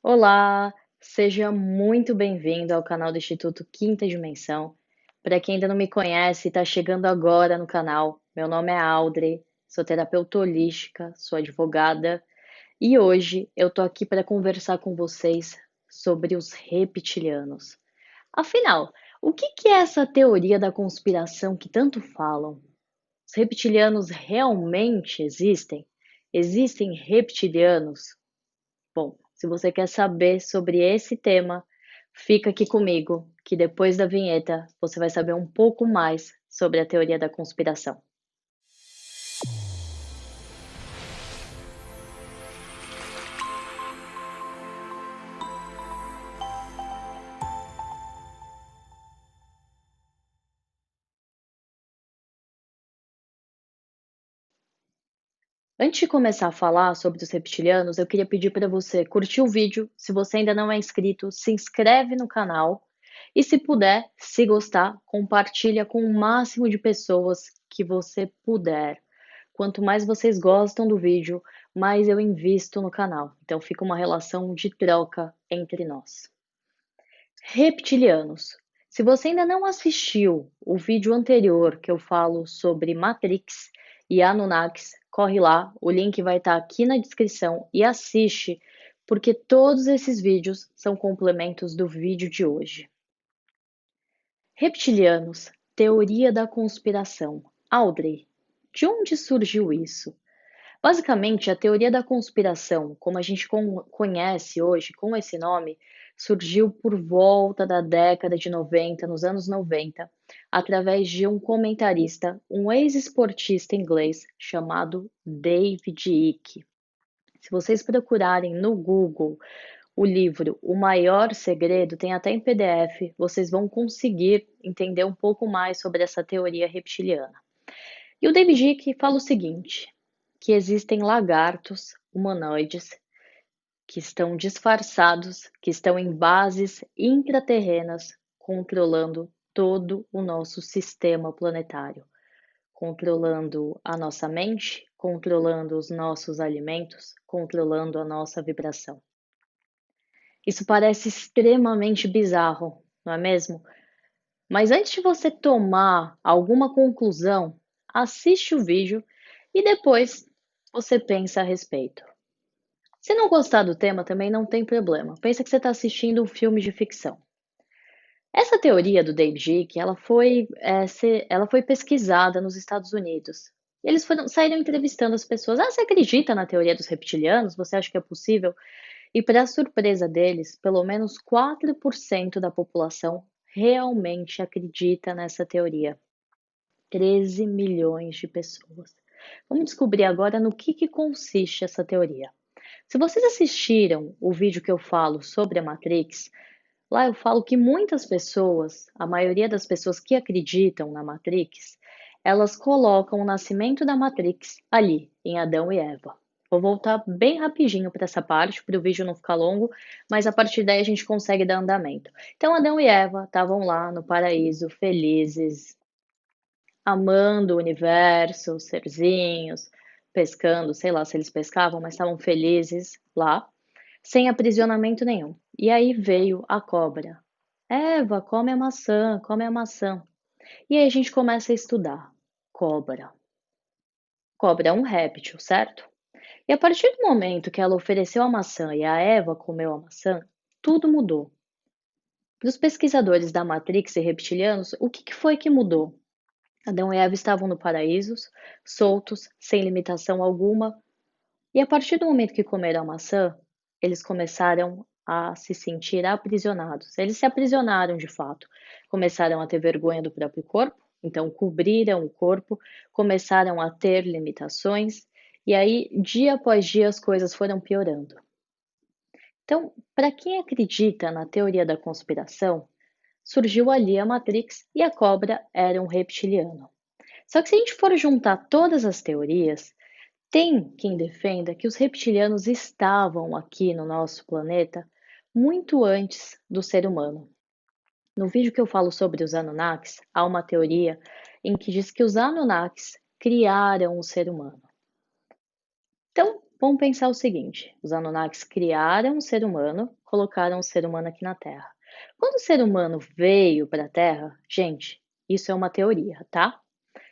Olá, seja muito bem-vindo ao canal do Instituto Quinta Dimensão. Para quem ainda não me conhece e está chegando agora no canal, meu nome é Audrey, sou terapeuta holística, sou advogada e hoje eu tô aqui para conversar com vocês sobre os reptilianos. Afinal, o que é essa teoria da conspiração que tanto falam? Os reptilianos realmente existem? Existem reptilianos? Bom, se você quer saber sobre esse tema, fica aqui comigo, que depois da vinheta você vai saber um pouco mais sobre a teoria da conspiração. Antes de começar a falar sobre os reptilianos, eu queria pedir para você curtir o vídeo. Se você ainda não é inscrito, se inscreve no canal. E se puder, se gostar, compartilha com o máximo de pessoas que você puder. Quanto mais vocês gostam do vídeo, mais eu invisto no canal. Então fica uma relação de troca entre nós. Reptilianos. Se você ainda não assistiu o vídeo anterior que eu falo sobre Matrix e Anunnakis, corre lá, o link vai estar aqui na descrição e assiste, porque todos esses vídeos são complementos do vídeo de hoje. Reptilianos, teoria da conspiração. Audrey, de onde surgiu isso? Basicamente, a teoria da conspiração, como a gente conhece hoje com esse nome, surgiu por volta da década de 90, nos anos 90, através de um comentarista, um ex-esportista inglês chamado David Icke. Se vocês procurarem no Google o livro O Maior Segredo, tem até em PDF, vocês vão conseguir entender um pouco mais sobre essa teoria reptiliana. E o David Icke fala o seguinte, que existem lagartos humanoides que estão disfarçados, que estão em bases intraterrenas, controlando todo o nosso sistema planetário, controlando a nossa mente, controlando os nossos alimentos, controlando a nossa vibração. Isso parece extremamente bizarro, não é mesmo? Mas antes de você tomar alguma conclusão, assiste o vídeo e depois você pensa a respeito. Se não gostar do tema, também não tem problema. Pensa que você está assistindo um filme de ficção. Essa teoria do David Icke, ela foi pesquisada nos Estados Unidos. Saíram entrevistando as pessoas. Ah, você acredita na teoria dos reptilianos? Você acha que é possível? E para surpresa deles, pelo menos 4% da população realmente acredita nessa teoria. 13 milhões de pessoas. Vamos descobrir agora no que consiste essa teoria. Se vocês assistiram o vídeo que eu falo sobre a Matrix, lá eu falo que muitas pessoas, a maioria das pessoas que acreditam na Matrix, elas colocam o nascimento da Matrix ali, em Adão e Eva. Vou voltar bem rapidinho para essa parte, para o vídeo não ficar longo, mas a partir daí a gente consegue dar andamento. Então, Adão e Eva estavam lá no paraíso, felizes, amando o universo, os serzinhos, pescando, sei lá se eles pescavam, mas estavam felizes lá, sem aprisionamento nenhum. E aí veio a cobra. Eva, come a maçã, come a maçã. E aí a gente começa a estudar. Cobra. Cobra é um réptil, certo? E a partir do momento que ela ofereceu a maçã e a Eva comeu a maçã, tudo mudou. Para os pesquisadores da Matrix e reptilianos, o que foi que mudou? Adão e Eva estavam no paraíso, soltos, sem limitação alguma, e a partir do momento que comeram a maçã, eles começaram a se sentir aprisionados. Eles se aprisionaram de fato. Começaram a ter vergonha do próprio corpo, então cobriram o corpo, começaram a ter limitações, e aí, dia após dia, as coisas foram piorando. Então, para quem acredita na teoria da conspiração, surgiu ali a Matrix e a cobra era um reptiliano. Só que se a gente for juntar todas as teorias, tem quem defenda que os reptilianos estavam aqui no nosso planeta muito antes do ser humano. No vídeo que eu falo sobre os Anunnakis, há uma teoria em que diz que os Anunnakis criaram o ser humano. Então, Vamos pensar o seguinte: os Anunnakis criaram o ser humano, colocaram o ser humano aqui na Terra. Quando o ser humano veio para a Terra, gente, isso é uma teoria, tá?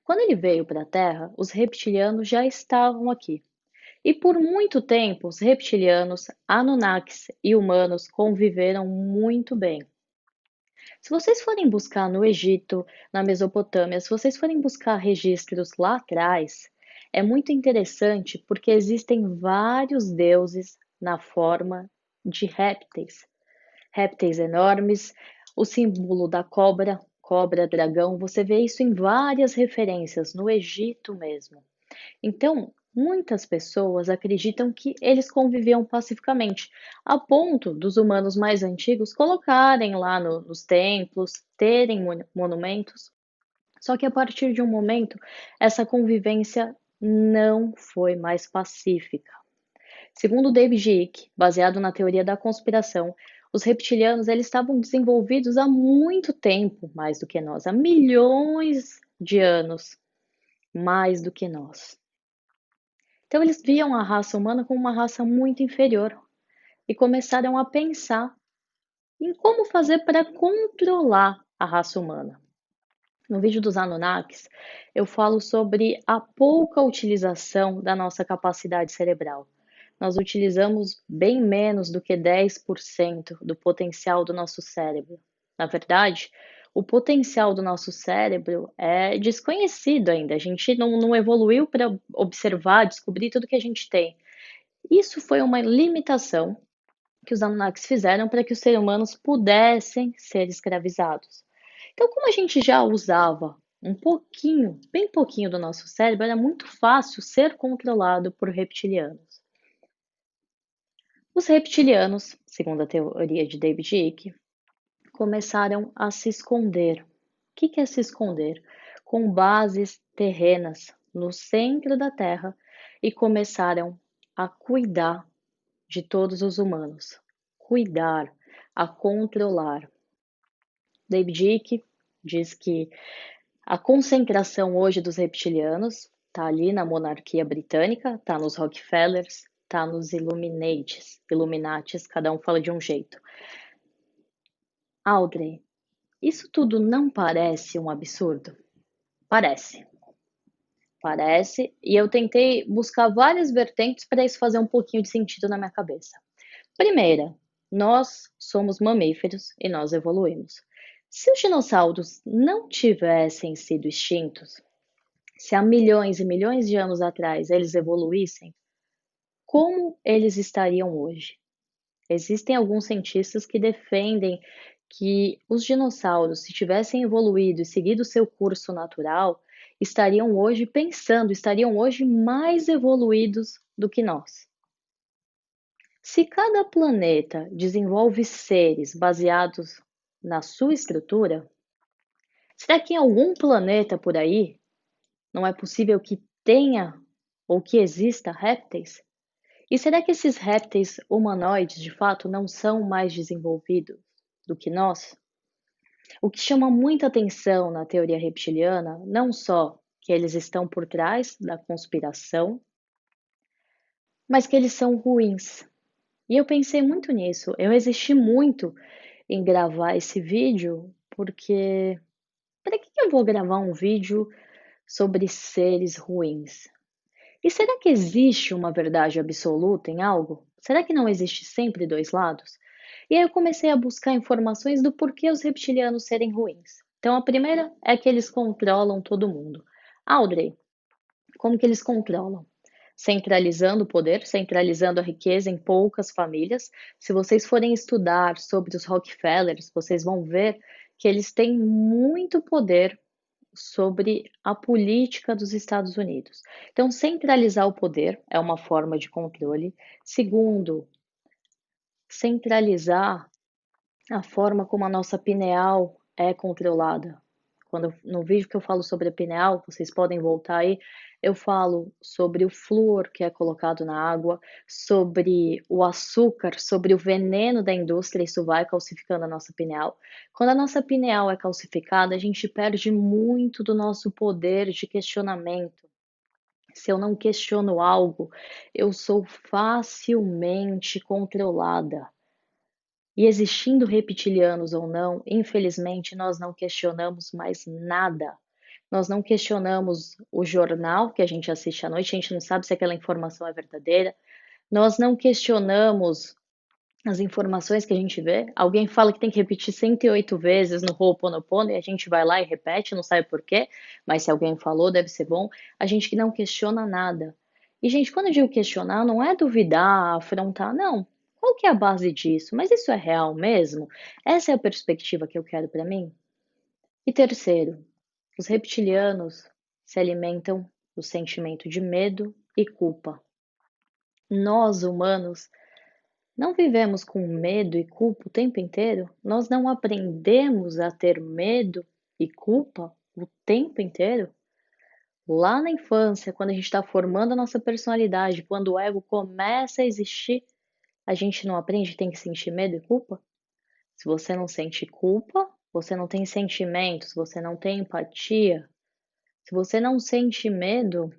Quando ele veio para a Terra, os reptilianos já estavam aqui. E por muito tempo, os reptilianos, Anunnakis e humanos conviveram muito bem. Se vocês forem buscar no Egito, na Mesopotâmia, se vocês forem buscar registros lá atrás, é muito interessante porque existem vários deuses na forma de répteis. Répteis enormes, o símbolo da cobra, cobra, dragão, você vê isso em várias referências, no Egito mesmo. Então, muitas pessoas acreditam que eles conviviam pacificamente, a ponto dos humanos mais antigos colocarem lá nos templos, terem monumentos. Só que a partir de um momento, essa convivência não foi mais pacífica. Segundo David Icke, baseado na teoria da conspiração, os reptilianos eles estavam desenvolvidos há muito tempo, mais do que nós, há milhões de anos mais do que nós. Então eles viam a raça humana como uma raça muito inferior e começaram a pensar em como fazer para controlar a raça humana. No vídeo dos Anunnakis, eu falo sobre a pouca utilização da nossa capacidade cerebral. Nós utilizamos bem menos do que 10% do potencial do nosso cérebro. Na verdade, o potencial do nosso cérebro é desconhecido ainda. A gente não evoluiu para observar, descobrir tudo que a gente tem. Isso foi uma limitação que os Anunnakis fizeram para que os seres humanos pudessem ser escravizados. Então, como a gente já usava um pouquinho, bem pouquinho do nosso cérebro, era muito fácil ser controlado por reptilianos. Os reptilianos, segundo a teoria de David Icke, começaram a se esconder. O que é se esconder? Com bases terrenas no centro da Terra e começaram a cuidar de todos os humanos, cuidar, a controlar. David Icke diz que a concentração hoje dos reptilianos está ali na monarquia britânica, está nos Rockefellers, está nos Illuminatis, cada um fala de um jeito. Audrey, isso tudo não parece um absurdo? Parece. Parece, e eu tentei buscar várias vertentes para isso fazer um pouquinho de sentido na minha cabeça. Primeira, nós somos mamíferos e nós evoluímos. Se os dinossauros não tivessem sido extintos, se há milhões e milhões de anos atrás eles evoluíssem, como eles estariam hoje? Existem alguns cientistas que defendem que os dinossauros, se tivessem evoluído e seguido seu curso natural, estariam hoje pensando, estariam hoje mais evoluídos do que nós. Se cada planeta desenvolve seres baseados na sua estrutura, será que em algum planeta por aí não é possível que tenha ou que exista répteis? E será que esses répteis humanoides de fato não são mais desenvolvidos do que nós? O que chama muita atenção na teoria reptiliana, não só que eles estão por trás da conspiração, mas que eles são ruins. E eu pensei muito nisso. Eu resisti muito em gravar esse vídeo, porque para que eu vou gravar um vídeo sobre seres ruins? E será que existe uma verdade absoluta em algo? Será que não existe sempre dois lados? E aí eu comecei a buscar informações do porquê os reptilianos serem ruins. Então a primeira é que eles controlam todo mundo. Audrey, como que eles controlam? Centralizando o poder, centralizando a riqueza em poucas famílias. Se vocês forem estudar sobre os Rockefellers, vocês vão ver que eles têm muito poder sobre a política dos Estados Unidos. Então, centralizar o poder é uma forma de controle. Segundo, centralizar a forma como a nossa pineal é controlada. No vídeo que eu falo sobre a pineal, vocês podem voltar aí, eu falo sobre o flúor que é colocado na água, sobre o açúcar, sobre o veneno da indústria, isso vai calcificando a nossa pineal. Quando a nossa pineal é calcificada, a gente perde muito do nosso poder de questionamento. Se eu não questiono algo, eu sou facilmente controlada. E existindo reptilianos ou não, infelizmente nós não questionamos mais nada. Nós não questionamos o jornal que a gente assiste à noite, a gente não sabe se aquela informação é verdadeira. Nós não questionamos as informações que a gente vê. Alguém fala que tem que repetir 108 vezes no Ho'oponopono e a gente vai lá e repete, não sabe por quê, mas se alguém falou, deve ser bom. A gente que não questiona nada. E, gente, quando eu digo questionar, não é duvidar, afrontar, não. Qual que é a base disso? Mas isso é real mesmo? Essa é a perspectiva que eu quero para mim? E terceiro, os reptilianos se alimentam do sentimento de medo e culpa. Nós, humanos, não vivemos com medo e culpa o tempo inteiro? Nós não aprendemos a ter medo e culpa o tempo inteiro? Lá na infância, quando a gente está formando a nossa personalidade, quando o ego começa a existir, a gente não aprende que tem que sentir medo e culpa? Se você não sente culpa, você não tem sentimentos, você não tem empatia. Se você não sente medo,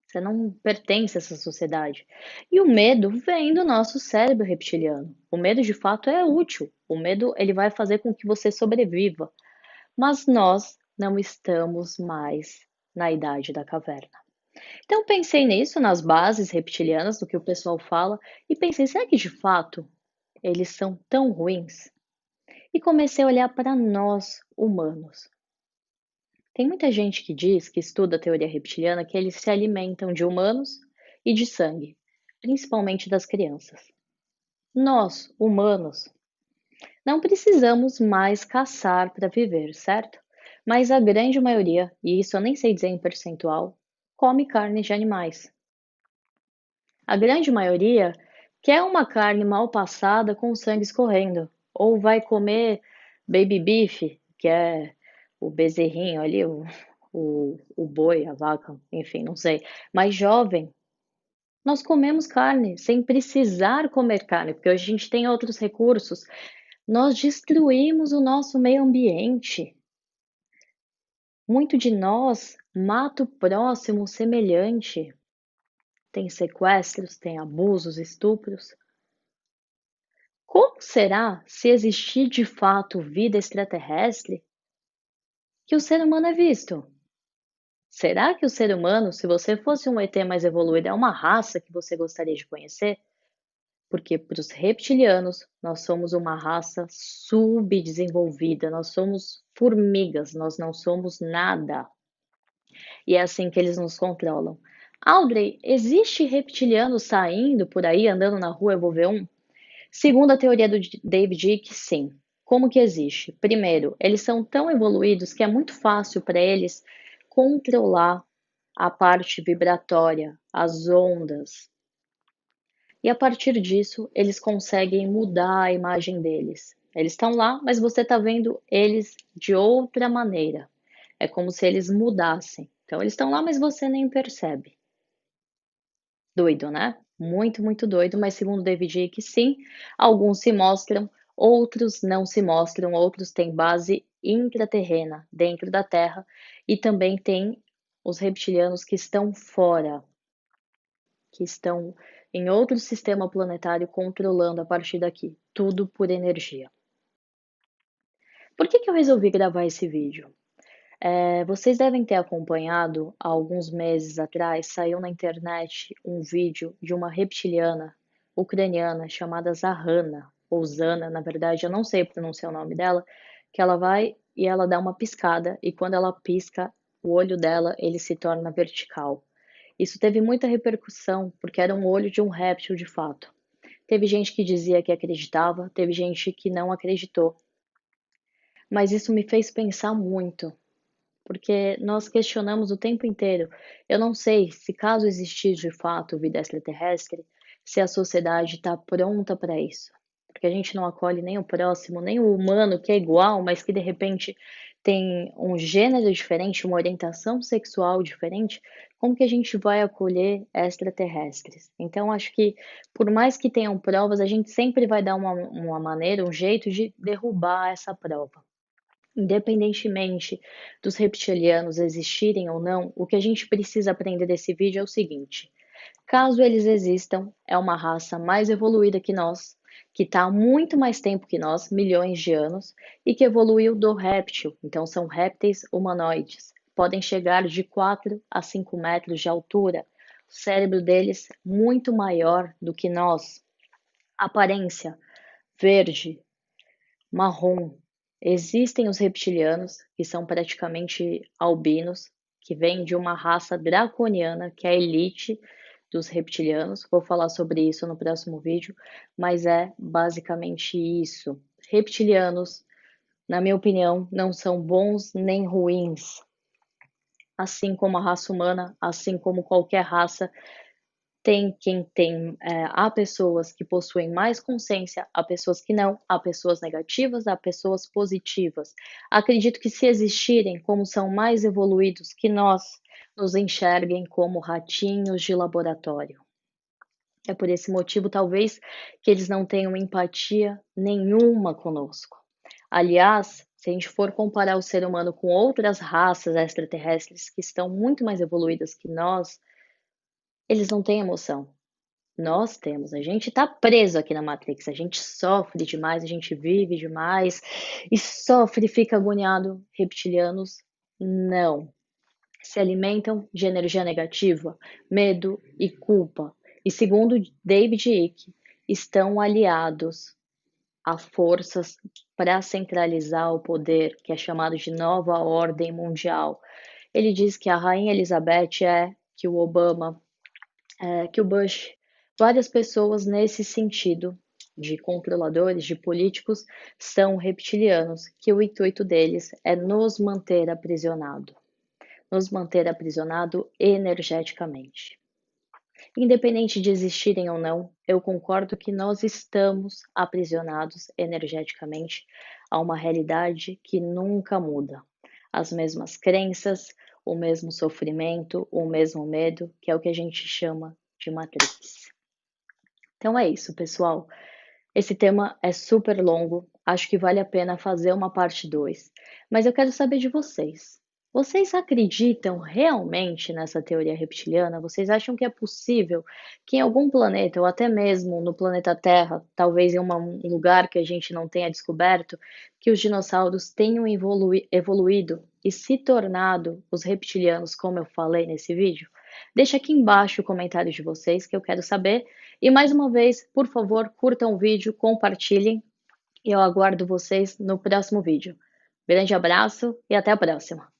você não pertence a essa sociedade. E o medo vem do nosso cérebro reptiliano. O medo de fato é útil. O medo ele vai fazer com que você sobreviva. Mas nós não estamos mais na idade da caverna. Então pensei nisso, nas bases reptilianas, do que o pessoal fala, e pensei, será que de fato eles são tão ruins? E comecei a olhar para nós, humanos. Tem muita gente que diz, que estuda a teoria reptiliana, que eles se alimentam de humanos e de sangue, principalmente das crianças. Nós, humanos, não precisamos mais caçar para viver, certo? Mas a grande maioria, e isso eu nem sei dizer em percentual, come carne de animais. A grande maioria quer uma carne mal passada com sangue escorrendo, ou vai comer baby beef, que é o bezerrinho ali, o boi, a vaca, enfim, não sei. Mas jovem, nós comemos carne sem precisar comer carne, porque hoje a gente tem outros recursos. Nós destruímos o nosso meio ambiente. Muito de nós mata o próximo semelhante. Tem sequestros, tem abusos, estupros. Como será, se existir de fato vida extraterrestre, que o ser humano é visto? Será que o ser humano, se você fosse um ET mais evoluído, é uma raça que você gostaria de conhecer? Porque para os reptilianos, nós somos uma raça subdesenvolvida, nós somos formigas, nós não somos nada. E é assim que eles nos controlam. Audrey, existe reptiliano saindo por aí, andando na rua, eu vou ver um? Segundo a teoria do David Icke, sim. Como que existe? Primeiro, eles são tão evoluídos que é muito fácil para eles controlar a parte vibratória, as ondas. E a partir disso, eles conseguem mudar a imagem deles. Eles estão lá, mas você está vendo eles de outra maneira. É como se eles mudassem. Então, eles estão lá, mas você nem percebe. Doido, né? Muito, muito doido, mas segundo David Icke, sim, alguns se mostram, outros não se mostram, outros têm base intraterrena, dentro da Terra, e também tem os reptilianos que estão fora, que estão em outro sistema planetário controlando a partir daqui, tudo por energia. Por que eu resolvi gravar esse vídeo? Vocês devem ter acompanhado, há alguns meses atrás, saiu na internet um vídeo de uma reptiliana ucraniana chamada Zahana, ou Zana, na verdade, eu não sei pronunciar o nome dela, que ela vai e ela dá uma piscada, e quando ela pisca, o olho dela ele se torna vertical. Isso teve muita repercussão, porque era um olho de um réptil de fato. Teve gente que dizia que acreditava, teve gente que não acreditou. Mas isso me fez pensar muito, porque nós questionamos o tempo inteiro. Eu não sei se, caso existir de fato vida extraterrestre, se a sociedade está pronta para isso. Porque a gente não acolhe nem o próximo, nem o humano que é igual, mas que de repente tem um gênero diferente, uma orientação sexual diferente. Como que a gente vai acolher extraterrestres? Então, acho que, por mais que tenham provas, a gente sempre vai dar uma maneira, um jeito de derrubar essa prova. Independentemente dos reptilianos existirem ou não, o que a gente precisa aprender desse vídeo é o seguinte: caso eles existam, é uma raça mais evoluída que nós, que está há muito mais tempo que nós, milhões de anos, e que evoluiu do réptil. Então, são répteis humanoides. Podem chegar de 4 a 5 metros de altura. O cérebro deles muito maior do que nós. Aparência verde, marrom. Existem os reptilianos, que são praticamente albinos, que vêm de uma raça draconiana, que é a elite dos reptilianos. Vou falar sobre isso no próximo vídeo, mas é basicamente isso. Reptilianos, na minha opinião, não são bons nem ruins. Assim como a raça humana, assim como qualquer raça, há pessoas que possuem mais consciência, há pessoas que não, há pessoas negativas, há pessoas positivas. Acredito que se existirem, como são mais evoluídos que nós, nos enxerguem como ratinhos de laboratório. É por esse motivo, talvez, que eles não tenham empatia nenhuma conosco. Aliás, se a gente for comparar o ser humano com outras raças extraterrestres que estão muito mais evoluídas que nós, eles não têm emoção. Nós temos, a gente está preso aqui na Matrix, a gente sofre demais, a gente vive demais e sofre e fica agoniado. Reptilianos, não. Se alimentam de energia negativa, medo e culpa. E segundo David Icke, estão aliados a forças para centralizar o poder, que é chamado de nova ordem mundial. Ele diz que a rainha Elizabeth que o Obama, que o Bush, várias pessoas nesse sentido de controladores, de políticos, são reptilianos, que o intuito deles é nos manter aprisionado energeticamente. Independente de existirem ou não, eu concordo que nós estamos aprisionados energeticamente a uma realidade que nunca muda. As mesmas crenças, o mesmo sofrimento, o mesmo medo, que é o que a gente chama de Matrix. Então é isso, pessoal. Esse tema é super longo, acho que vale a pena fazer uma parte 2. Mas eu quero saber de vocês. Vocês acreditam realmente nessa teoria reptiliana? Vocês acham que é possível que em algum planeta, ou até mesmo no planeta Terra, talvez em um lugar que a gente não tenha descoberto, que os dinossauros tenham evoluído e se tornado os reptilianos, como eu falei nesse vídeo? Deixa aqui embaixo o comentário de vocês que eu quero saber. E mais uma vez, por favor, curtam o vídeo, compartilhem e eu aguardo vocês no próximo vídeo. Grande abraço e até a próxima!